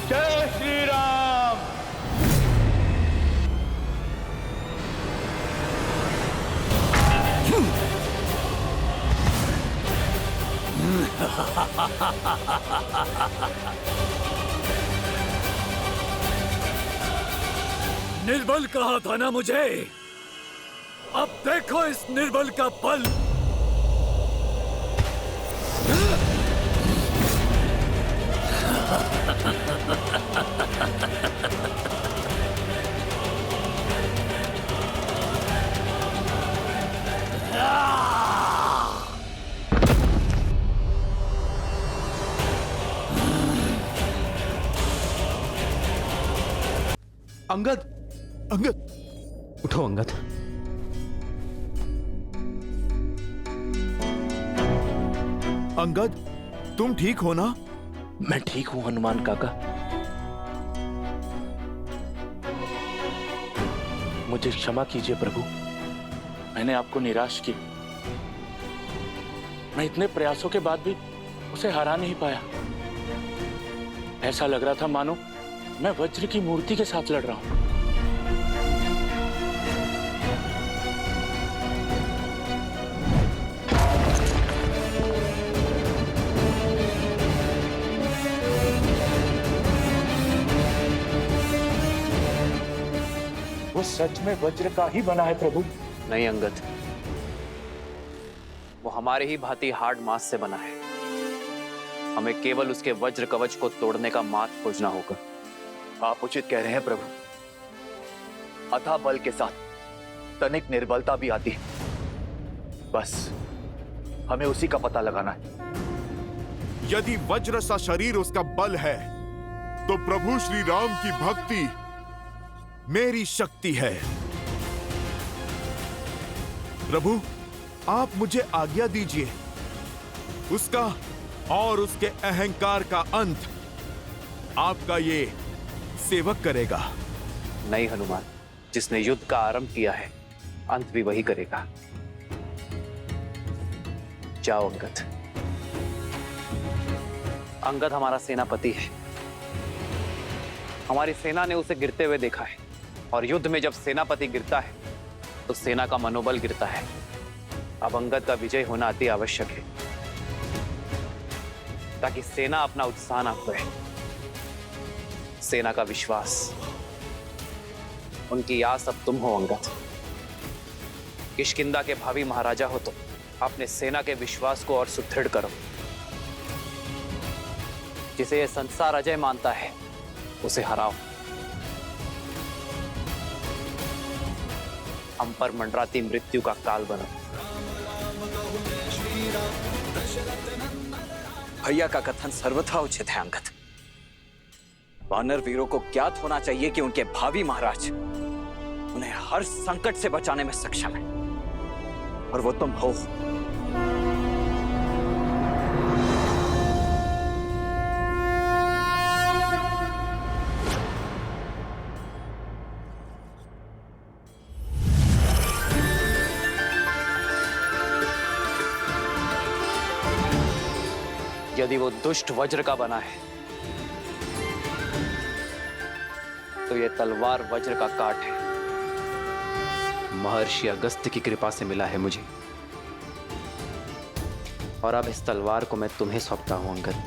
जय श्री राम। निर्बल कहा था ना मुझे, अब देखो इस निर्बल का बल। अंगद, अंगद, उठो अंगद। अंगद, तुम ठीक हो ना? मैं ठीक हूं हनुमान काका। मुझे क्षमा कीजिए प्रभु, मैंने आपको निराश किया। मैं इतने प्रयासों के बाद भी उसे हरा नहीं पाया। ऐसा लग रहा था मानो मैं वज्र की मूर्ति के साथ लड़ रहा हूं। वो सच में वज्र का ही बना है प्रभु? नहीं अंगद, वो हमारे ही भांति हार्ड मास से बना है। हमें केवल उसके वज्र कवच को तोड़ने का मार्ग खोजना होगा। आप उचित कह रहे हैं प्रभु। अथाह बल के साथ तनिक निर्बलता भी आती है। बस हमें उसी का पता लगाना है। यदि वज्र सा शरीर उसका बल है, तो प्रभु श्री राम की भक्ति मेरी शक्ति है। प्रभु, आप मुझे आज्ञा दीजिए। उसका और उसके अहंकार का अंत आपका ये सेवक करेगा। नहीं हनुमान, जिसने युद्ध का आरंभ किया है, अंत भी वही करेगा। जाओ अंगद। अंगद हमारा सेनापति है। हमारी सेना ने उसे गिरते हुए देखा है, और युद्ध में जब सेनापति गिरता है तो सेना का मनोबल गिरता है। अब अंगद का विजय होना अति आवश्यक है, ताकि सेना अपना उत्साह ना खोए। सेना का विश्वास, उनकी आस अब तुम हो अंगद। किष्किंधा के भावी महाराजा हो तो अपने सेना के विश्वास को और सुदृढ़ करो। जिसे यह संसार अजय मानता है, उसे हराओ। हम पर मंडराती मृत्यु का काल बनो। भैया का कथन सर्वथा उचित है अंगद। वानर वीरों को ज्ञात होना चाहिए कि उनके भावी महाराज उन्हें हर संकट से बचाने में सक्षम है, और वो तुम हो। यदि वो दुष्ट वज्र का बना है, तो ये तलवार वज्र का काट है। महर्षि अगस्त्य की कृपा से मिला है मुझे, और अब इस तलवार को मैं तुम्हें सौंपता हूं अंगद।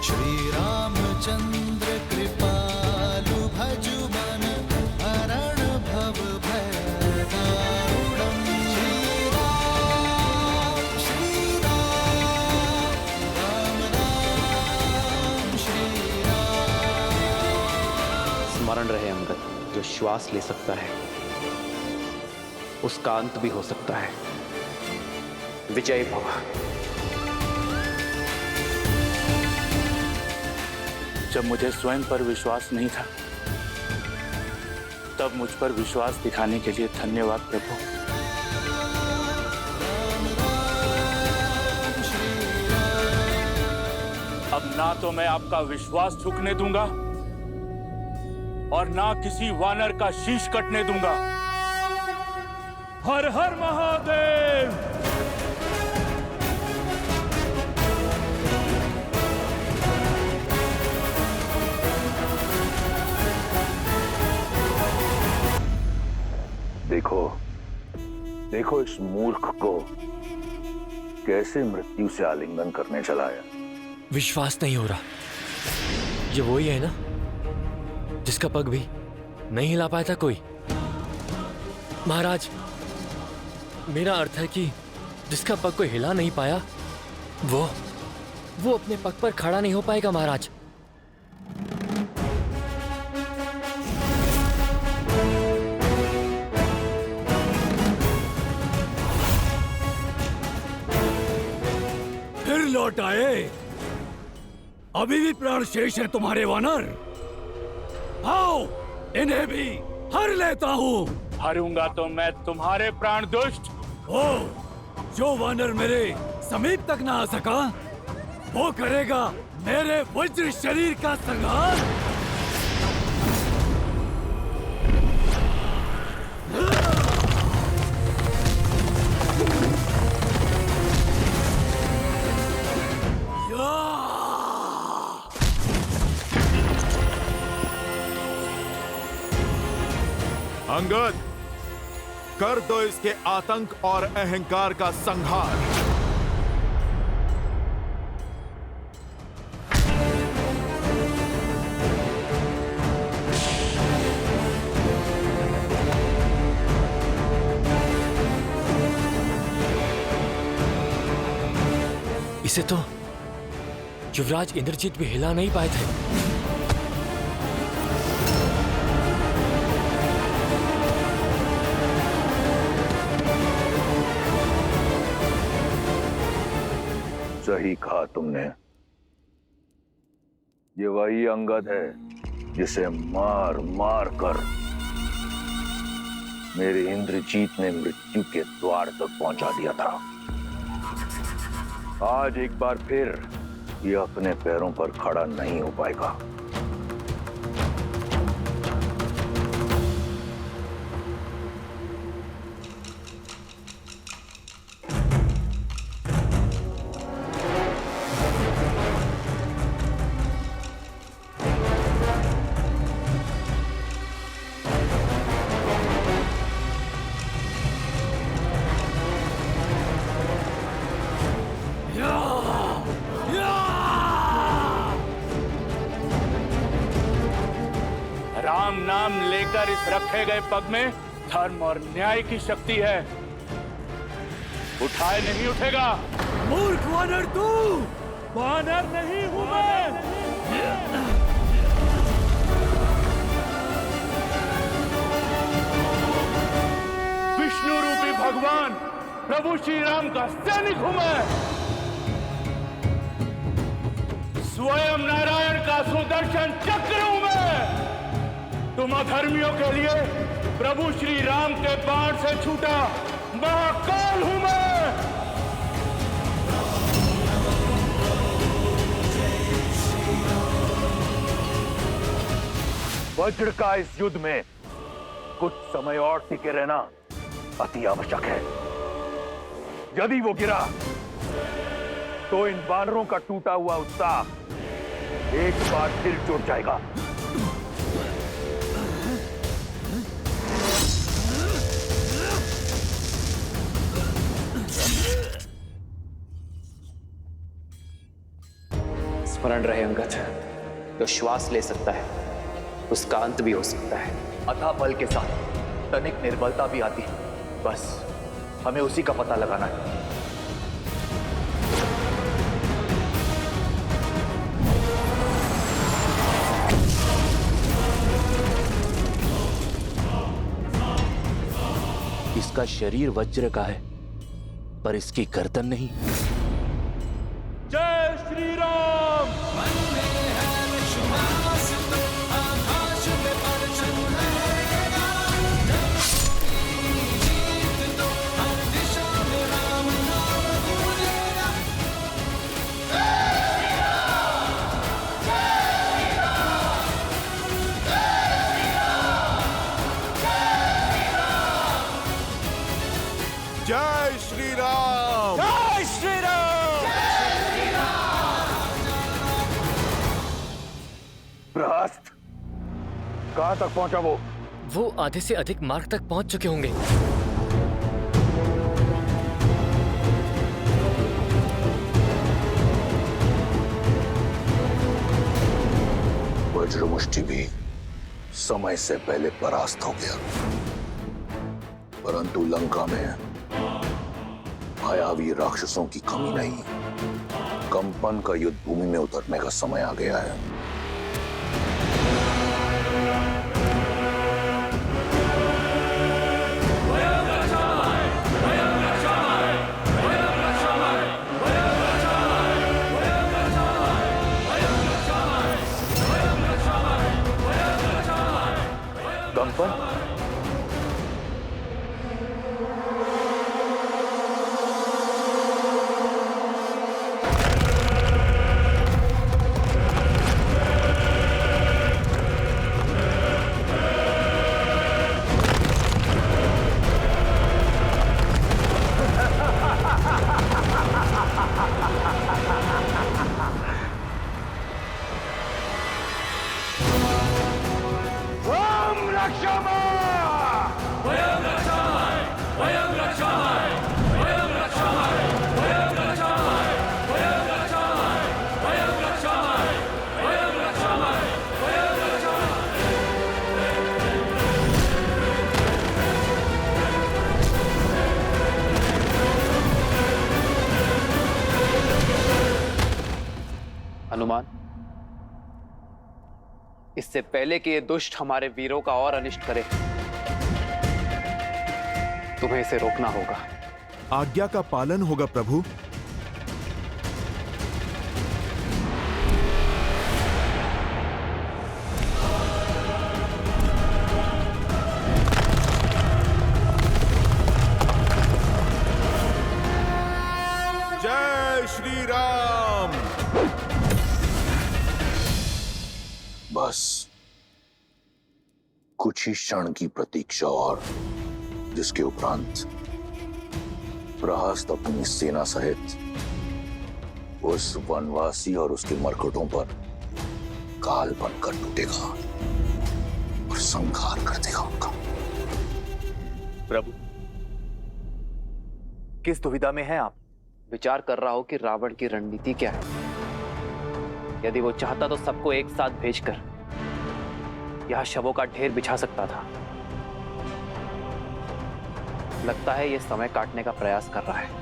श्री रामचंद्र कृपालु भजु मन हरण भव भय दारुणम्। श्री राम, राम राम, श्री राम। स्मरण रहे अंगद, जो श्वास ले सकता है उसका अंत भी हो सकता है। विजय भव। जब मुझे स्वयं पर विश्वास नहीं था, तब मुझ पर विश्वास दिखाने के लिए धन्यवाद प्रभु। अब ना तो मैं आपका विश्वास झुकने दूंगा और ना किसी वानर का शीश कटने दूंगा। हर हर महादेव। देखो देखो इस मूर्ख को कैसे मृत्यु से आलिंगन करने चलाया। विश्वास नहीं हो रहा। ये वही है ना जिसका पग भी नहीं हिला पाया था कोई। महाराज, मेरा अर्थ है कि जिसका पग कोई हिला नहीं पाया वो अपने पग पर खड़ा नहीं हो पाएगा महाराज। फिर लौट आए। अभी भी प्राण शेष है तुम्हारे वानर। आओ, इन्हें भी हर लेता हूँ। हरूंगा तो मैं तुम्हारे प्राण दुष्ट। ओ, जो वानर मेरे समीप तक ना आ सका वो करेगा मेरे वज्र शरीर का संहार। अंगद, कर दो इसके आतंक और अहंकार का संहार। इसे तो युवराज इंद्रजीत भी हिला नहीं पाए थे। सही कहा तुमने। ये वही अंगद है जिसे मार मार कर मेरे इंद्रजीत ने मृत्यु के द्वार तक पहुंचा दिया था। आज एक बार फिर ये अपने पैरों पर खड़ा नहीं हो पाएगा। राम नाम लेकर इस रखे गए पग में धर्म और न्याय की शक्ति है। उठाए नहीं उठेगा। मूर्ख वानर तू! वानर नहीं हूं मैं। विष्णु रूपी भगवान प्रभु श्री राम का सैनिक हूं मैं। स्वयं नारायण का सुदर्शन चक्र हूं मैं। तुम अधर्मियों के लिए प्रभु श्री राम के बाण से छूटा महाकाल हूं मैं। वज्र का इस युद्ध में कुछ समय और टिके रहना अति आवश्यक है। यदि वो गिरा तो इन वानरों का टूटा हुआ उत्साह एक बार फिर जुट जाएगा। स्मरण रहे अंगद, जो श्वास ले सकता है उसका अंत भी हो सकता है। अथाह बल के साथ तनिक निर्बलता भी आती है। बस हमें उसी का पता लगाना है। इसका शरीर वज्र का है पर इसकी गर्दन नहीं। जय श्री राम। जय श्री राम। जय श्री राम। प्रहस्त, कहां तक पहुंचा वो आधे से अधिक मार्ग तक पहुंच चुके होंगे। वज्रमुष्टि भी समय से पहले परास्त हो गया, परंतु लंका में मायावी राक्षसों की कमी नहीं। कंपन का युद्ध भूमि में उतरने का समय आ गया है। कंपन, हनुमान, इससे पहले कि ये दुष्ट हमारे वीरों का और अनिष्ट करे, तुम्हें इसे रोकना होगा। आज्ञा का पालन होगा प्रभु। जय श्री राम। बस कुछ ही क्षण की प्रतीक्षा और, जिसके उपरांत प्रहस्त अपनी सेना सहित उस वनवासी और उसके मरकटों पर काल बनकर टूटेगा और संहार कर देगा उनका। प्रभु, किस दुविधा में हैं आप? विचार कर रहा हो कि रावण की रणनीति क्या है। यदि वो चाहता तो सबको एक साथ भेजकर यहां शवों का ढेर बिछा सकता था। लगता है ये समय काटने का प्रयास कर रहा है।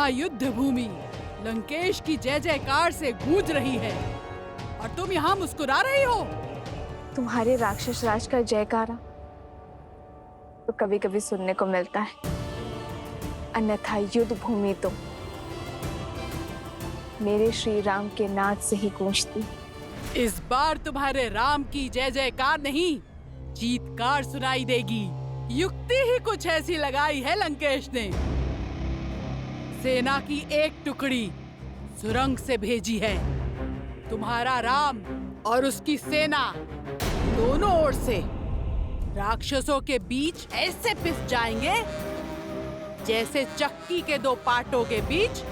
युद्ध भूमि लंकेश की जय जयकार से गूंज रही है और तुम यहाँ मुस्कुरा रही हो। तुम्हारे राक्षस राज का जयकारा तो कभी कभी सुनने को मिलता है, अन्यथा युद्ध भूमि तो मेरे श्री राम के नाद से ही गूंजती। इस बार तुम्हारे राम की जय जयकार नहीं, चीत्कार सुनाई देगी। युक्ति ही कुछ ऐसी लगाई है लंकेश ने। सेना की एक टुकड़ी सुरंग से भेजी है। तुम्हारा राम और उसकी सेना दोनों ओर से राक्षसों के बीच ऐसे पिस जाएंगे जैसे चक्की के दो पाटों के बीच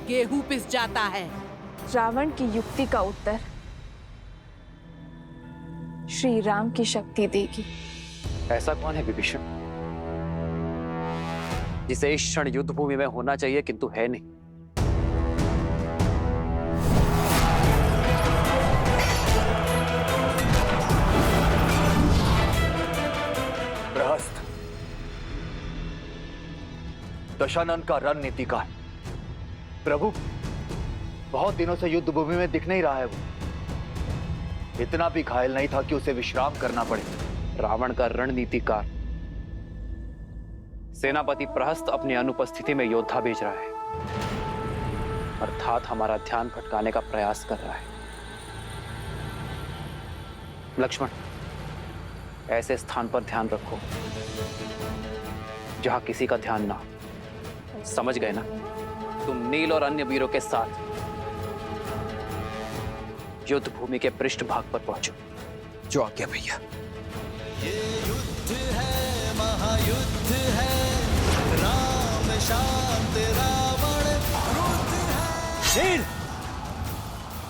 गेहूं पिस जाता है। रावण की युक्ति का उत्तर श्री राम की शक्ति देगी। ऐसा कौन है विभीषण जिसे इस क्षण युद्ध भूमि में होना चाहिए किंतु है नहीं? प्रहस्त, दशानन का रणनीति का है। प्रभु, बहुत दिनों से युद्ध भूमि में दिख नहीं रहा है वो। इतना भी घायल नहीं था कि उसे विश्राम करना पड़े। रावण का रणनीतिकार सेनापति प्रहस्त अपनी अनुपस्थिति में योद्धा भेज रहा है, अर्थात हमारा ध्यान भटकाने का प्रयास कर रहा है। लक्ष्मण, ऐसे स्थान पर ध्यान रखो जहां किसी का ध्यान ना हो। समझ गए ना? तुम नील और अन्य वीरों के साथ युद्ध भूमि के पृष्ठभाग पर पहुंचो। जो आज्ञा भैया। ये युद्ध है, महायुद्ध है, राम शांत रावण क्रुद्ध है। शील,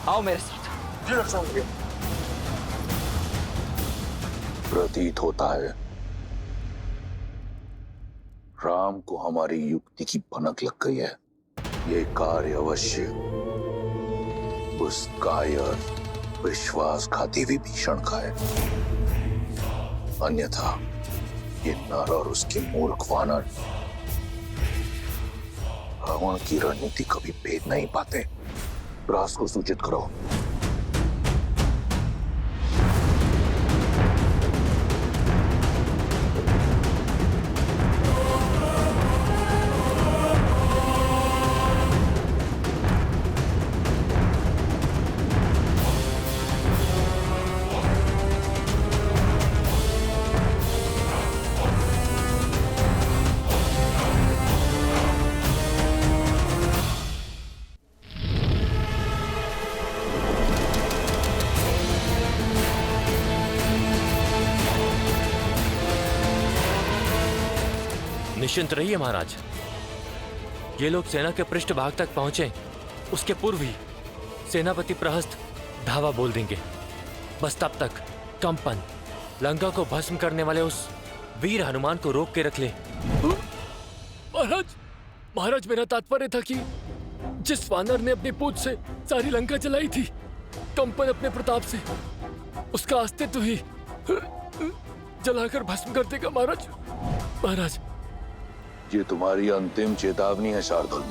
आओ मेरे साथ। प्रतीत होता है राम को हमारी युक्ति की भनक लग गई है। ये कार्य अवश्य उस कायर विश्वासघाती विभीषण का है, अन्यथा ये नर और उसके मूर्ख वानर रावण की रणनीति कभी भेद नहीं पाते। रास को सूचित करो। निश्चिंत रहिए महाराज, ये लोग सेना के पृष्ठभाग तक पहुंचे उसके पूर्व ही सेनापति प्रहस्त धावा बोल देंगे। बस तब तक कंपन लंका को भस्म करने वाले उस वीर हनुमान को रोक के रख ले। महाराज मेरा तात्पर्य था कि जिस वानर ने अपनी पूंछ से सारी लंका जलाई थी, कंपन अपने प्रताप से उसका अस्तित्व ही जलाकर भस्म कर देगा। महाराज ये तुम्हारी अंतिम चेतावनी है शार्दुल।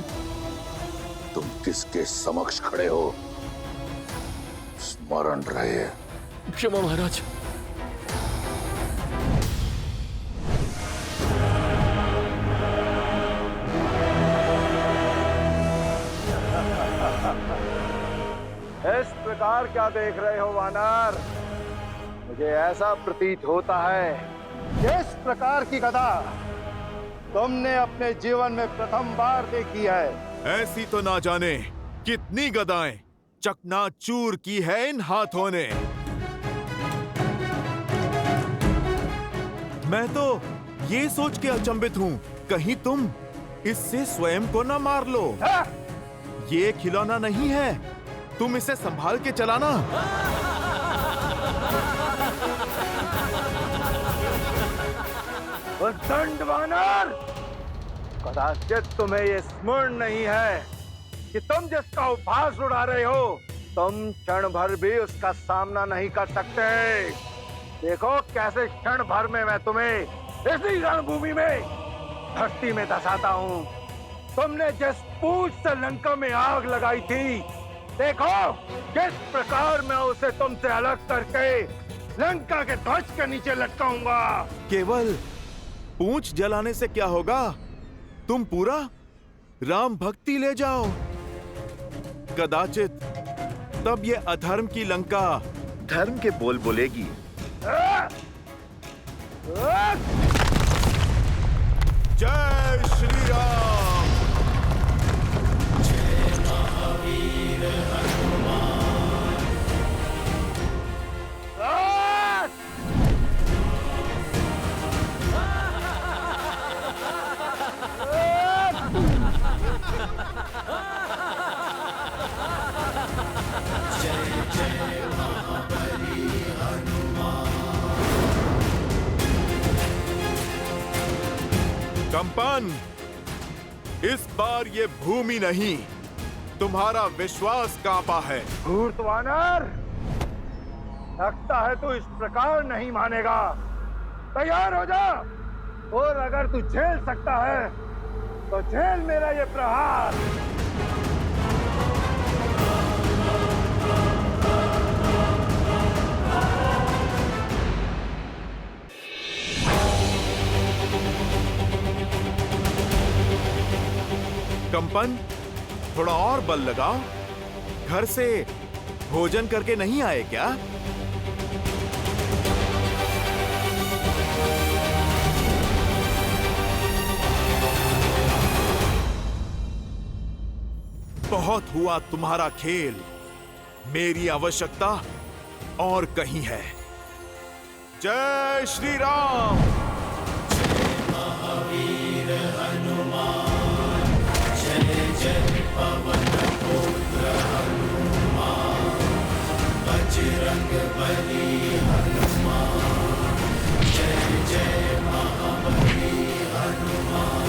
तुम किसके समक्ष खड़े हो स्मरण रहे। क्षमा महाराज। इस प्रकार क्या देख रहे हो वानर? मुझे ऐसा प्रतीत होता है कि इस प्रकार की गदा तुमने अपने जीवन में प्रथम बार देखी है। ऐसी तो ना जाने कितनी गदाएं चकनाचूर की है इन हाथों ने। मैं तो ये सोच के अचंभित हूँ, कहीं तुम इससे स्वयं को ना मार लो। ये खिलौना नहीं है, तुम इसे संभाल के चलाना। दंड वानर, कदाचित तुम्हें ये स्मरण नहीं है कि तुम जिसका उपहास उड़ा रहे हो, तुम क्षण भर भी उसका सामना नहीं कर सकते। देखो कैसे क्षण भर में मैं तुम्हें इसी रणभूमि में धरती में धसाता हूँ। तुमने जिस पूंछ से लंका में आग लगाई थी, देखो किस प्रकार मैं उसे तुमसे अलग करके लंका के ध्वज के नीचे लटकाऊंगा। केवल पूंछ जलाने से क्या होगा? तुम पूरा राम भक्ति ले जाओ। कदाचित तब ये अधर्म की लंका धर्म के बोल बोलेगी। जय श्री राम। जय महावीर हनुमान। कंपन, इस बार ये भूमि नहीं, तुम्हारा विश्वास कांपा है। धूर्त वानर, लगता है तू इस प्रकार नहीं मानेगा। तैयार हो जा, और अगर तू झेल सकता है तो झेल मेरा ये प्रहार। कंपन, थोड़ा और बल लगाओ। घर से भोजन करके नहीं आए क्या? बहुत हुआ तुम्हारा खेल। मेरी आवश्यकता और कहीं है। जय श्री राम। महावीर हनुमान, जय जय पवन पुत्र हनुमान, बजरंग बली हनुमान, जय जय महाबली हनुमान।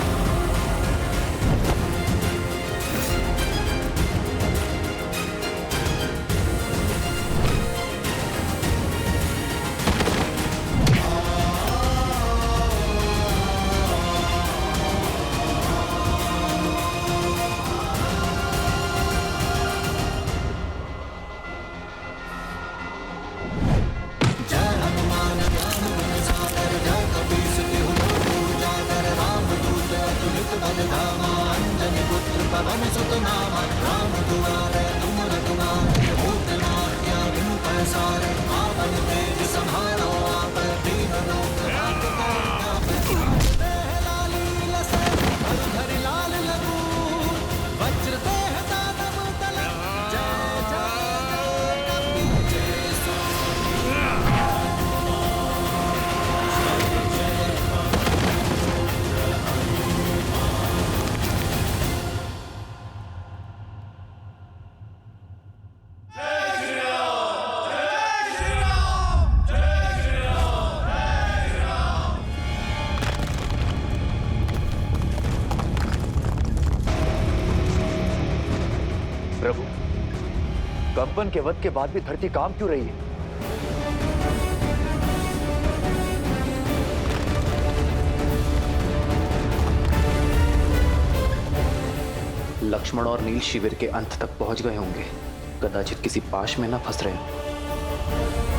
प्रभु, कंपन के वध के बाद भी धरती काम क्यों रही है? लक्ष्मण और नील शिविर के अंत तक पहुंच गए होंगे। कदाचित किसी पाश में न फंस रहे हों।